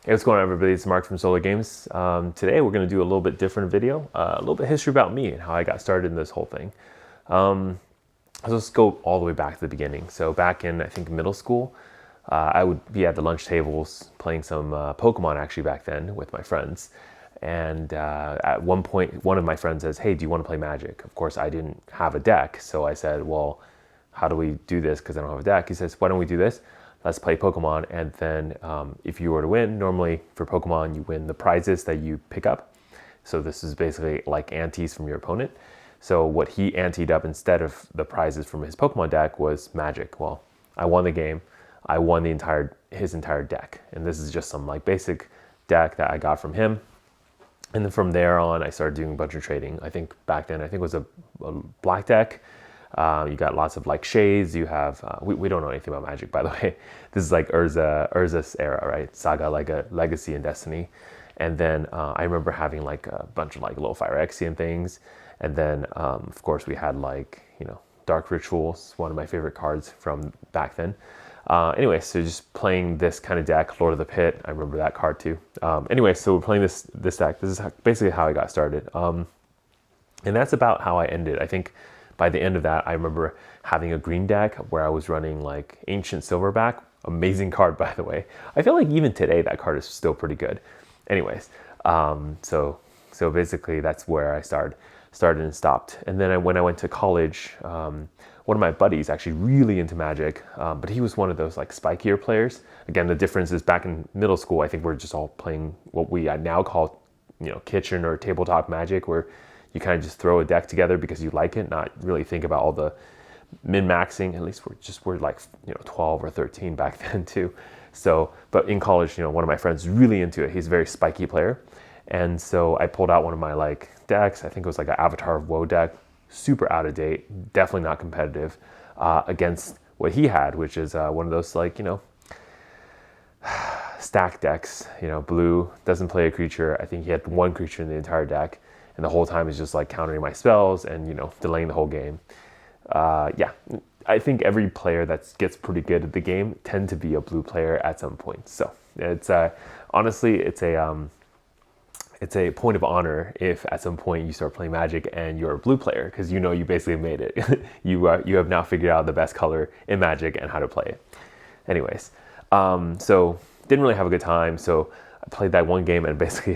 Hey, what's going on, everybody? It's Mark from Solar Games. Today we're going to do a little bit different video, a little bit of history about me and how I got started in this whole thing. So let's go all the way back to the beginning. So back in, I think, middle school, I would be at the lunch tables playing some Pokemon actually back then with my friends. And at one point, one of my friends says, "Hey, do you want to play Magic?" Of course, I didn't have a deck. So I said, "Well, how do we do this? Because I don't have a deck." He says, "Why don't we do this? Let's play Pokemon, and then if you were to win, normally for Pokemon, you win the prizes that you pick up. So this is basically like antes from your opponent. So what he anteed up instead of the prizes from his Pokemon deck was Magic. Well, I won the game. I won his entire deck, and this is just some like basic deck that I got from him. And then from there on, I started doing a bunch of trading. I think back then, I think it was a black deck. You got lots of like shades. You have we don't know anything about Magic, by the way. This is like Urza's era, right? Saga, like a Legacy and Destiny. And then I remember having like a bunch of like low Phyrexian things. And then of course we had like Dark Rituals, one of my favorite cards from back then. Anyway, so just playing this kind of deck, Lord of the Pit. I remember that card too. Anyway, so we're playing this deck. This is basically how I got started. And that's about how I ended. I think by the end of that, I remember having a green deck where I was running like Ancient Silverback. Amazing card, by the way. I feel like even today that card is still pretty good. Anyways, so basically that's where I started and stopped. And then when I went to college, one of my buddies actually really into Magic, but he was one of those like spikier players. Again, the difference is back in middle school, I think we're just all playing what we now call kitchen or tabletop Magic, where you kind of just throw a deck together because you like it, not really think about all the min-maxing. At least we're like 12 or 13 back then too. So, but in college, one of my friends is really into it. He's a very spiky player. And so I pulled out one of my like decks. I think it was like an Avatar of Woe deck, super out of date, definitely not competitive, against what he had, which is one of those like, stack decks. Blue doesn't play a creature. I think he had one creature in the entire deck. And the whole time is just like countering my spells and, delaying the whole game. Yeah, I think every player that gets pretty good at the game tend to be a blue player at some point. So it's honestly, it's a point of honor if at some point you start playing Magic and you're a blue player, because you basically made it. You have now figured out the best color in Magic and how to play it. Anyways, so didn't really have a good time. So I played that one game and basically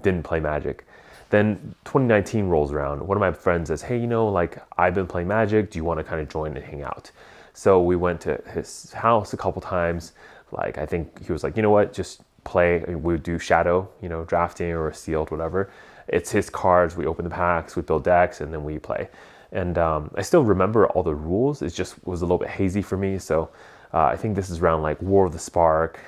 didn't play Magic. Then 2019 rolls around. One of my friends says, "Hey, like I've been playing Magic. Do you want to kind of join and hang out?" So we went to his house a couple times. Like I think he was like, "You know what? Just play." We would do shadow, drafting or sealed, whatever. It's his cards. We open the packs, we build decks, and then we play. And I still remember all the rules. It just was a little bit hazy for me. So I think this is around like War of the Spark,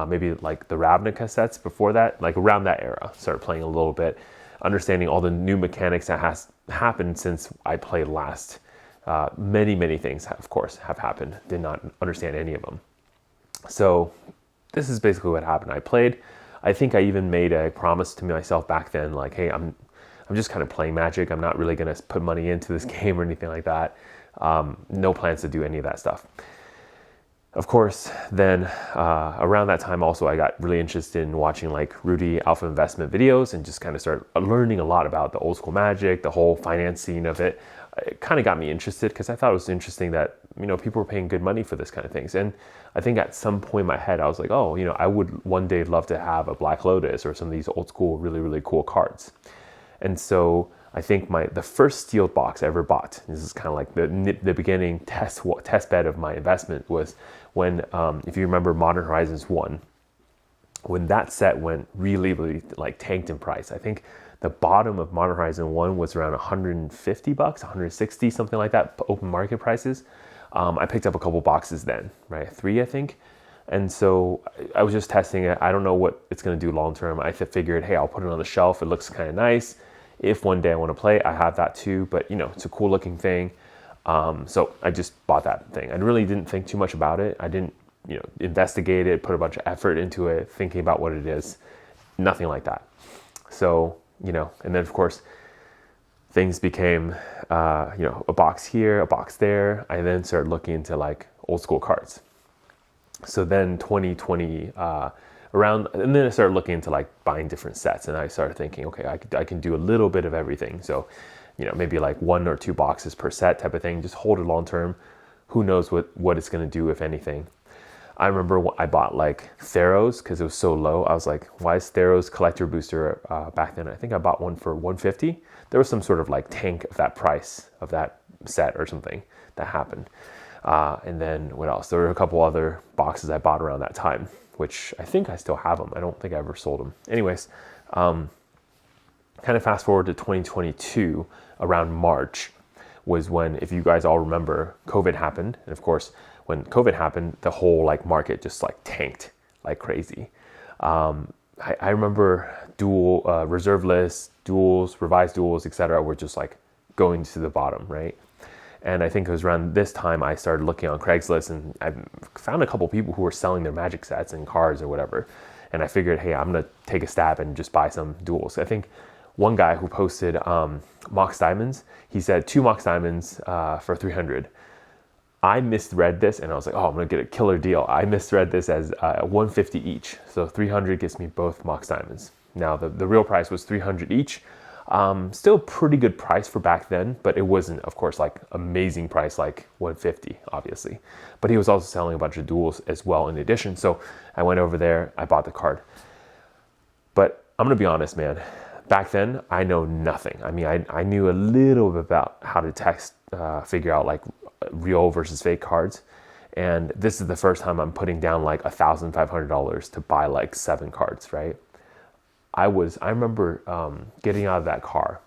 maybe like the Ravnica sets before that, like around that era. Started playing a little bit, understanding all the new mechanics that has happened since I played last. Many things, of course, have happened. Did not understand any of them. So this is basically what happened. I played. I think I even made a promise to myself back then, like, "Hey, I'm just kind of playing Magic. I'm not really going to put money into this game or anything like that." No plans to do any of that stuff. Of course, then around that time also, I got really interested in watching like Rudy Alpha Investment videos and just kind of started learning a lot about the old school Magic, the whole finance scene of it. It kind of got me interested because I thought it was interesting that, people were paying good money for this kind of things. And I think at some point in my head, I was like, oh, I would one day love to have a Black Lotus or some of these old school, really, really cool cards. And so I think the first sealed box I ever bought, this is kind of like the beginning test bed of my investment, was when, if you remember Modern Horizons 1, when that set went really, really like tanked in price. I think the bottom of Modern Horizon 1 was around $150, 160, something like that, open market prices. I picked up a couple boxes then, right? 3, I think. And so I was just testing it. I don't know what it's going to do long term. I figured, hey, I'll put it on the shelf. It looks kind of nice. If one day I want to play, I have that too. But, it's a cool looking thing. So I just bought that thing. I really didn't think too much about it. I didn't, investigate it, put a bunch of effort into it, thinking about what it is. Nothing like that. So, and then of course, things became, a box here, a box there. I then started looking into like old school cards. So then 2020, around, and then I started looking into like buying different sets, and I started thinking, okay, I can do a little bit of everything. So, maybe like 1 or 2 boxes per set type of thing, just hold it long term. Who knows what it's going to do, if anything. I remember I bought like Theros because it was so low. I was like, why is Theros collector booster back then? I think I bought one for 150. There was some sort of like tank of that price of that set or something that happened. And then what else? There were a couple other boxes I bought around that time, which I think I still have them. I don't think I ever sold them. Anyways, kind of fast forward to 2022, around March was when, if you guys all remember, COVID happened. And of course, when COVID happened, the whole like market just like tanked like crazy. I remember dual reserve lists, duels, revised duels, etc. were just like going to the bottom, right? And I think it was around this time I started looking on Craigslist, and I found a couple people who were selling their Magic sets and cards or whatever. And I figured, hey, I'm gonna take a stab and just buy some duels. I think one guy who posted Mox Diamonds, he said 2 Mox Diamonds for 300. I misread this and I was like, oh, I'm gonna get a killer deal. I misread this as 150 each. So 300 gets me both Mox Diamonds. Now the real price was 300 each. Still pretty good price for back then, but it wasn't, of course, like amazing price like 150, obviously. But he was also selling a bunch of duels as well in addition. So I went over there, I bought the card. But I'm gonna be honest, man. Back then, I know nothing. I mean, I knew a little bit about how to figure out like real versus fake cards. And this is the first time I'm putting down like $1,500 to buy like 7 cards, right? I remember getting out of that car,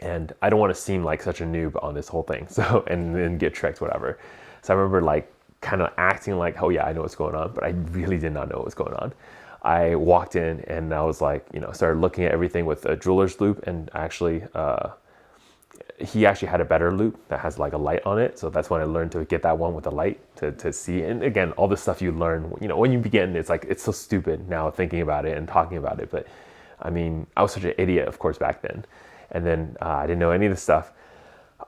and I don't want to seem like such a noob on this whole thing. So, and then get tricked, whatever. So I remember like kind of acting like, oh yeah, I know what's going on, but I really did not know what was going on. I walked in and I was like, started looking at everything with a jeweler's loop, and actually, he actually had a better loop that has like a light on it. So that's when I learned to get that one with a light to see. And again, all the stuff you learn, when you begin, it's like, it's so stupid now thinking about it and talking about it. But I mean, I was such an idiot, of course, back then. And then I didn't know any of this stuff.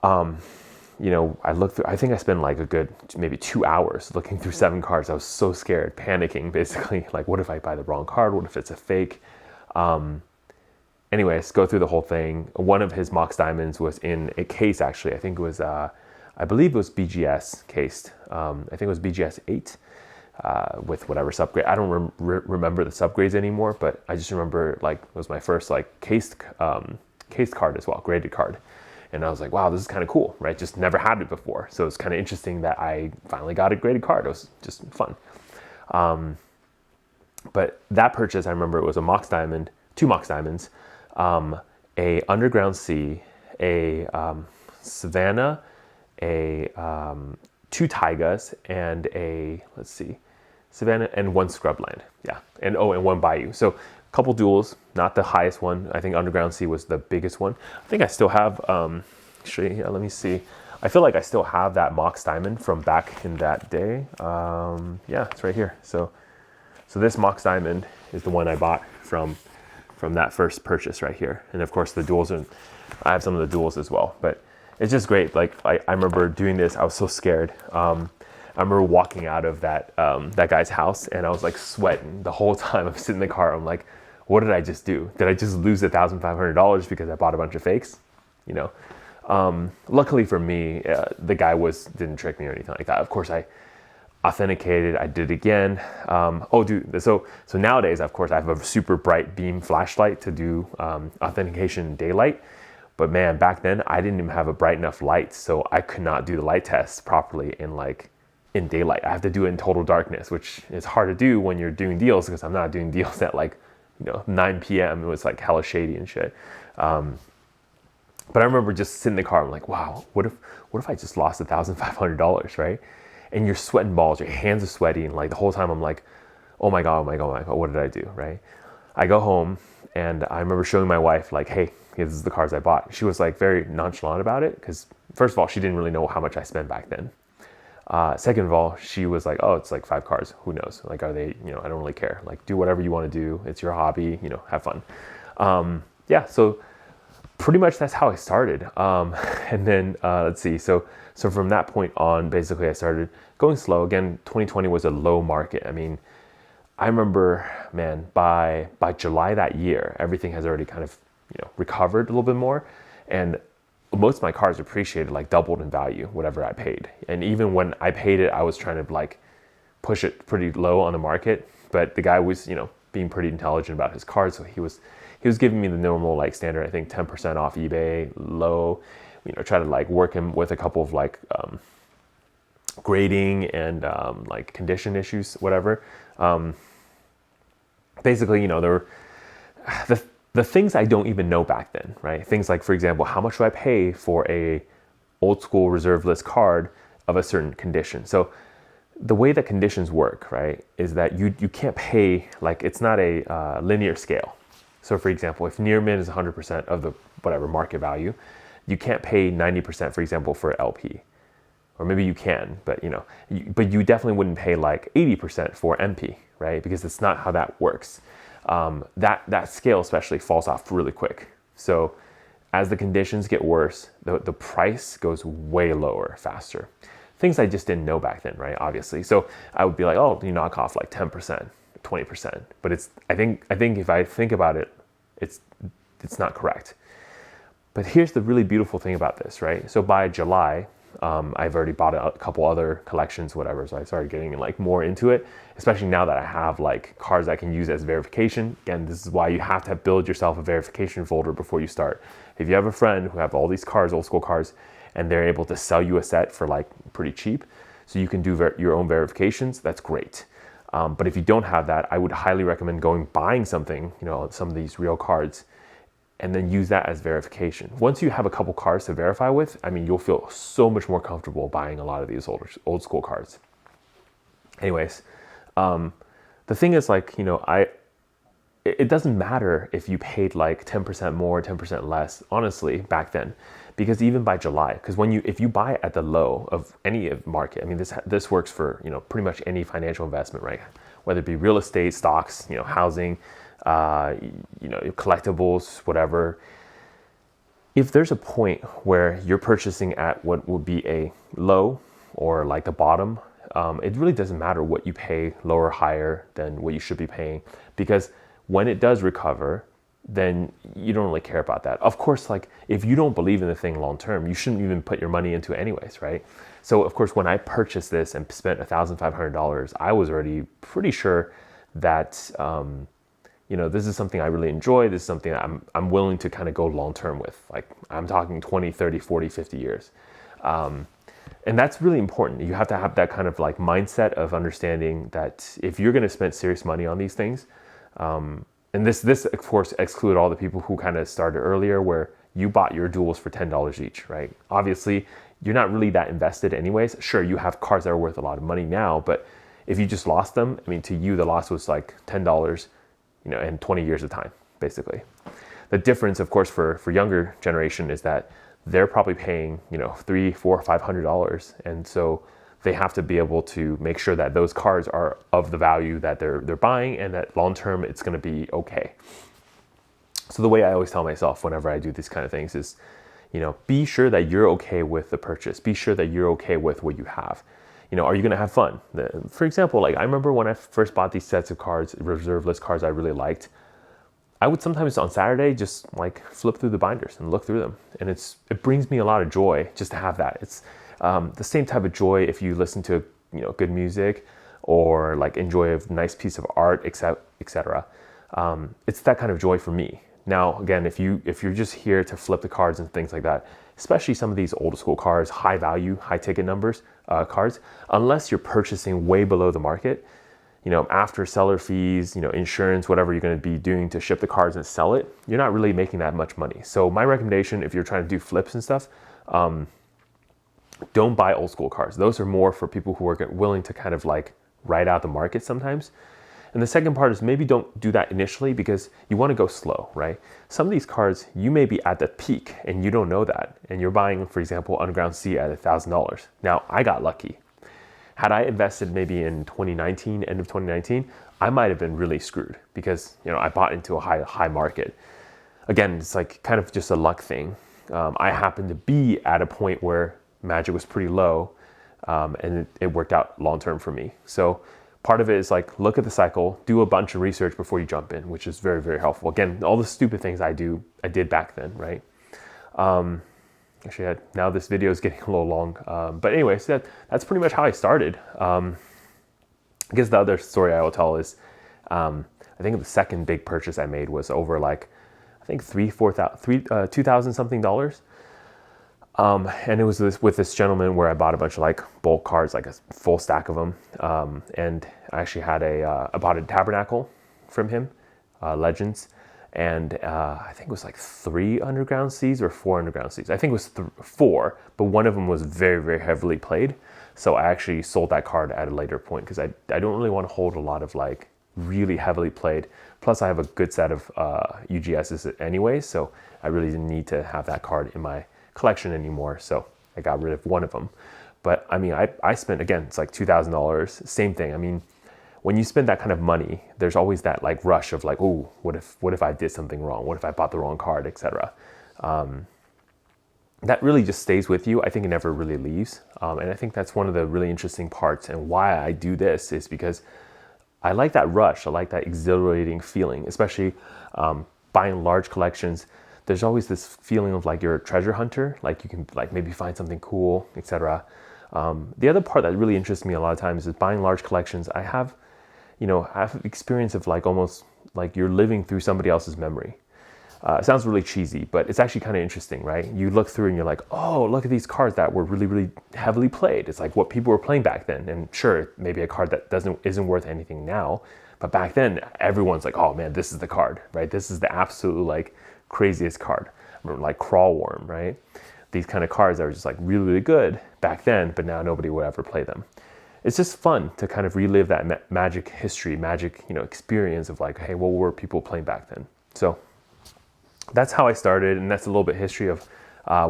I looked through, I think I spent like a good maybe 2 hours looking through 7 cards. I was so scared, panicking, basically. Like, what if I buy the wrong card? What if it's a fake? Anyways, go through the whole thing. One of his Mox Diamonds was in a case, actually. I think it was, I believe it was BGS cased. I think it was BGS 8 with whatever subgrade. I don't remember the subgrades anymore, but I just remember like it was my first like cased card as well, graded card. And I was like, wow, this is kind of cool, right? Just never had it before. So it's kind of interesting that I finally got a graded card. It was just fun. But that purchase, I remember it was a Mox Diamond, 2 Mox Diamonds, a Underground Sea, a Savannah, a 2 Taigas, and a, let's see, Savannah, and 1 Scrubland. Yeah, and 1 Bayou. So a couple duels, not the highest one. I think Underground Sea was the biggest one. I think I still have, actually, let me see. I feel like I still have that Mox Diamond from back in that day. Yeah, it's right here. So this Mox Diamond is the one I bought from that first purchase right here. And of course the duels I have some of the duels as well, but it's just great. Like I remember doing this, I was so scared. I remember walking out of that guy's house, and I was like sweating the whole time. I'm sitting in the car. I'm like, what did I just do? Did I just lose $1,500 because I bought a bunch of fakes? Luckily for me, the guy didn't trick me or anything like that. Of course, I authenticated. I did it again. So nowadays, of course, I have a super bright beam flashlight to do authentication in daylight. But man, back then I didn't even have a bright enough light, so I could not do the light test properly in daylight. I have to do it in total darkness, which is hard to do when you're doing deals, because I'm not doing deals at 9 p.m. It was like hella shady and shit. But I remember just sitting in the car. I'm like, wow, what if I just lost $1,500, right? And you're sweating balls, your hands are sweaty, and like the whole time I'm like, oh my God, what did I do, right? I go home, and I remember showing my wife, like, hey, this is the cards I bought. She was like very nonchalant about it, because first of all, she didn't really know how much I spent back then. Second of all, she was like, oh, it's like 5 cards. Who knows? Like, are they, I don't really care. Like, do whatever you want to do. It's your hobby, have fun. Yeah, so pretty much that's how I started. And then, let's see. So from that point on, basically I started going slow. Again, 2020 was a low market. I mean, I remember, man, by July that year, everything has already kind of, recovered a little bit more. And most of my cards appreciated, like doubled in value, whatever I paid. And even when I paid it, I was trying to like push it pretty low on the market. But the guy was, being pretty intelligent about his cards. So he was giving me the normal, like standard, I think 10% off eBay, low, try to like work him with a couple of like grading and like condition issues, whatever. Basically, there were the things I don't even know back then, right? Things like, for example, how much do I pay for a old school reserve list card of a certain condition? So the way that conditions work, right, is that you can't pay, like, it's not a linear scale. So for example, if near mint is 100% of the whatever market value, you can't pay 90%, for example, for LP. Or maybe you can, but but you definitely wouldn't pay like 80% for MP, right? Because it's not how that works. That scale especially falls off really quick. So as the conditions get worse, the price goes way lower faster. Things I just didn't know back then, right? Obviously. So I would be like, oh, you knock off like 10%, 20%. But I think if I think about it, it's not correct. But here's the really beautiful thing about this, right? So by July, I've already bought a couple other collections, whatever. So I started getting like more into it, especially now that I have like cards I can use as verification. Again, this is why you have to build yourself a verification folder before you start. If you have a friend who have all these cards, old school cards, and they're able to sell you a set for like pretty cheap, so you can do your own verifications, that's great. But if you don't have that, I would highly recommend buying something, some of these real cards, and then use that as verification. Once you have a couple cards to verify with, you'll feel so much more comfortable buying a lot of these old school cards. Anyways, the thing is, like, it doesn't matter if you paid like 10% more, 10% less, honestly, back then, because even by July, because if you buy at the low of any market, this works for, pretty much any financial investment, right? Whether it be real estate, stocks, housing, collectibles, whatever. If there's a point where you're purchasing at what would be a low or like the bottom, it really doesn't matter what you pay, low or higher than what you should be paying, because when it does recover, then you don't really care about that. Of course, like if you don't believe in the thing long term, you shouldn't even put your money into it anyways, right? So of course, when I purchased this and spent $1,500, I was already pretty sure that this is something I really enjoy. This is something that I'm willing to kind of go long term with. Like I'm talking 20, 30, 40, 50 years. And that's really important. You have to have that kind of like mindset of understanding that if you're going to spend serious money on these things, and this of course exclude all the people who kind of started earlier where you bought your duels for $10 each, right? Obviously, you're not really that invested anyways. Sure, you have cards that are worth a lot of money now, but if you just lost them, to you, the loss was like $10, and 20 years of time, basically. The difference, of course, for younger generation is that they're probably paying, $300, $400, $500. And so they have to be able to make sure that those cards are of the value that they're buying and that long-term it's going to be okay. So the way I always tell myself whenever I do these kind of things is, be sure that you're okay with the purchase. Be sure that you're okay with what you have. Are you going to have fun? For example, like I remember when I first bought these sets of cards, reserve list cards I really liked, I would sometimes on Saturday just like flip through the binders and look through them. And it brings me a lot of joy just to have that. It's the same type of joy if you listen to, good music or like enjoy a nice piece of art, etc. It's that kind of joy for me. Now, again, if you're just here to flip the cards and things like that, especially some of these old school cards, high value, high ticket numbers cards, unless you're purchasing way below the market, after seller fees, insurance, whatever you're going to be doing to ship the cards and sell it, you're not really making that much money. So my recommendation, if you're trying to do flips and stuff, don't buy old school cards. Those are more for people who are willing to kind of like ride out the market sometimes. And the second part is maybe don't do that initially because you want to go slow, right? Some of these cards, you may be at the peak and you don't know that. And you're buying, for example, Underground Sea at $1,000. Now, I got lucky. Had I invested maybe in 2019, end of 2019, I might have been really screwed because, I bought into a high market. Again, it's like kind of just a luck thing. I happened to be at a point where Magic was pretty low and it worked out long term for me. So, part of it is like, look at the cycle, do a bunch of research before you jump in, which is very, very helpful. Again, all the stupid things I did back then, right? Actually, now this video is getting a little long. But anyways, that's pretty much how I started. I guess the other story I will tell is, I think the second big purchase I made was over like, I think $2,000 something dollars. And it was with this gentleman where I bought a bunch of like bulk cards, like a full stack of them. And I actually had I bought a Tabernacle from him, Legends. And I think it was like 3 Underground Seas or 4 Underground Seas. I think it was 4, but one of them was very, very heavily played. So I actually sold that card at a later point because I don't really want to hold a lot of like really heavily played. Plus I have a good set of UGSs anyway, so I really didn't need to have that card in my collection anymore. So I got rid of one of them. But I mean, I spent, again, it's like $2,000, same thing. I mean, when you spend that kind of money, there's always that like rush of like, oh, what if I did something wrong? What if I bought the wrong card, etc. That really just stays with you. I think it never really leaves. And I think that's one of the really interesting parts, and why I do this is because I like that rush. I like that exhilarating feeling, especially buying large collections. There's always this feeling of like you're a treasure hunter, like you can like maybe find something cool, etc. The other part that really interests me a lot of times is buying large collections. I have experience of like almost like you're living through somebody else's memory. It sounds really cheesy, but it's actually kind of interesting, right? You look through and you're like, oh, look at these cards that were really, really heavily played. It's like what people were playing back then. And sure, maybe a card that isn't worth anything now, but back then everyone's like, oh man, this is the card, right? This is the absolute like craziest card. I remember like Crawlworm, right? These kind of cards that were just like really, really good back then, but now nobody would ever play them. It's just fun to kind of relive that magic history, magic, experience of like, hey, what were people playing back then? So that's how I started, and that's a little bit history of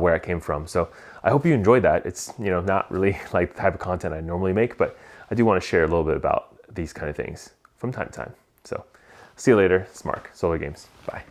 where I came from. So I hope you enjoyed that. It's, not really like the type of content I normally make, but I do want to share a little bit about these kind of things from time to time. So see you later. It's Mark, Solar Games. Bye.